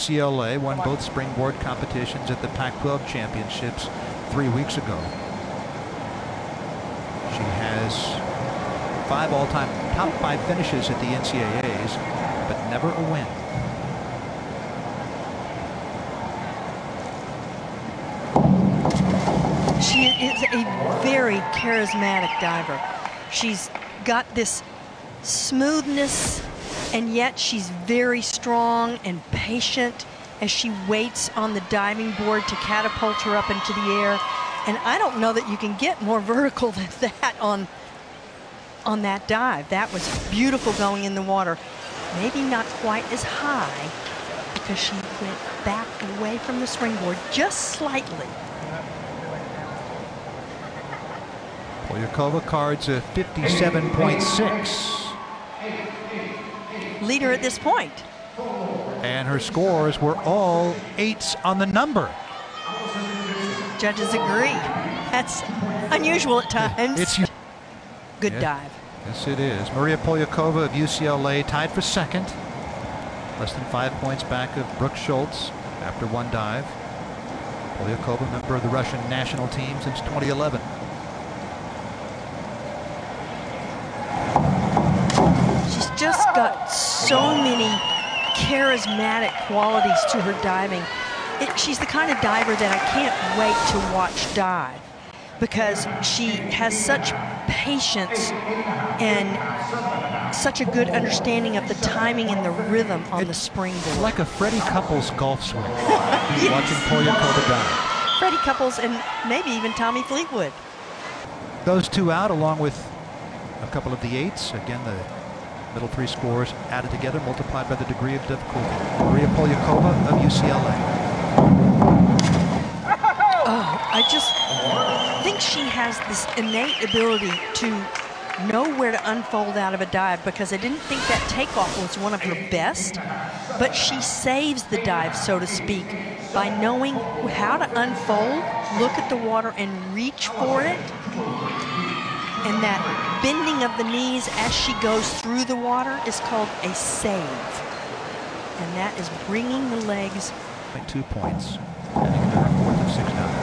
UCLA won both springboard competitions at the Pac-12 championships 3 weeks ago. She has 5 all-time top 5 finishes at the NCAAs, but never a win. She is a very charismatic diver. She's got this smoothness, and yet she's very strong and patient as she waits on the diving board to catapult her up into the air. And I don't know that you can get more vertical than that on that dive. That was beautiful going in the water. Maybe not quite as high because she went back away from the springboard just slightly. Polyakova cards a 57.6. Leader at this point. And her scores were all 8s on the number. Judges agree. That's unusual at times. Good dive. Yes, it is. Maria Polyakova of UCLA tied for second. Less than 5 points back of Brooke Schultz after one dive. Polyakova, member of the Russian national team since 2011. She's just got so many charismatic qualities to her diving. She's the kind of diver that I can't wait to watch dive because she has such patience and such a good understanding of the timing and the rhythm on the springboard. Like a Freddie Couples golf swing. Yes. Watching Polyakova dive. Freddie Couples and maybe even Tommy Fleetwood. Those two out along with a couple of the 8s. Again, the middle 3 scores added together, multiplied by the degree of difficulty. Maria Polyakova of UCLA. Oh, I just think she has this innate ability to know where to unfold out of a dive, because I didn't think that takeoff was one of her best, but she saves the dive, so to speak, by knowing how to unfold, look at the water, and reach for it. And that bending of the knees as she goes through the water is called a save. And that is bringing the legs. 2 points. Heading into her 4th of 6 dives.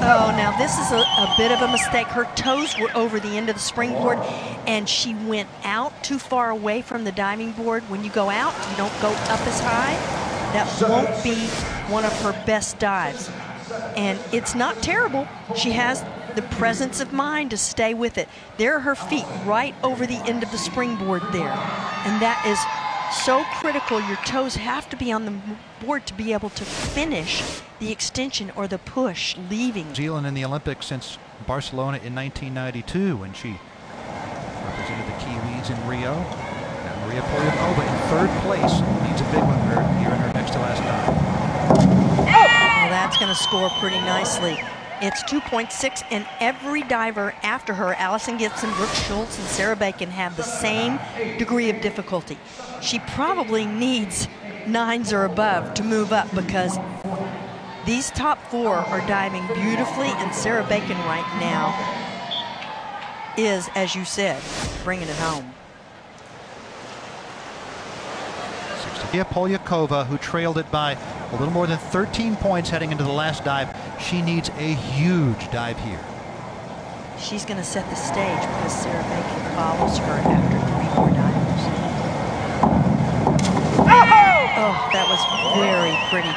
Oh, now this is a bit of a mistake. Her toes were over the end of the springboard, and she went out too far away from the diving board. When you go out, you don't go up as high. That won't be one of her best dives. And it's not terrible. She has the presence of mind to stay with it. There are her feet right over the end of the springboard there. And that is so critical. Your toes have to be on the board to be able to finish the extension or the push leaving. New Zealand in the Olympics since Barcelona in 1992 when she represented the Kiwis in Rio. Now Maria Polyakova in 3rd place needs a big one here in her next to last dive. Well, that's going to score pretty nicely. It's 2.6, and every diver after her, Allison Gibson, Brooke Schultz, and Sarah Bacon, have the same degree of difficulty. She probably needs 9s or above to move up, because these top 4 are diving beautifully, and Sarah Bacon right now is, as you said, bringing it home. Polyakova, who trailed it by a little more than 13 points heading into the last dive. She needs a huge dive here. She's going to set the stage because Sarah Bacon follows her after 3 more divers. Oh, that was very pretty.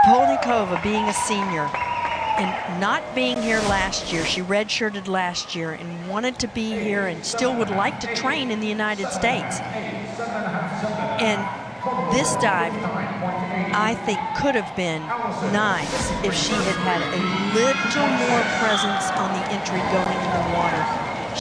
Polyakova, being a senior and not being here last year, she redshirted last year and wanted to be here and still would like to train in the United States. And this dive, I think, could have been 9s if she had had a little more presence on the entry going in the water.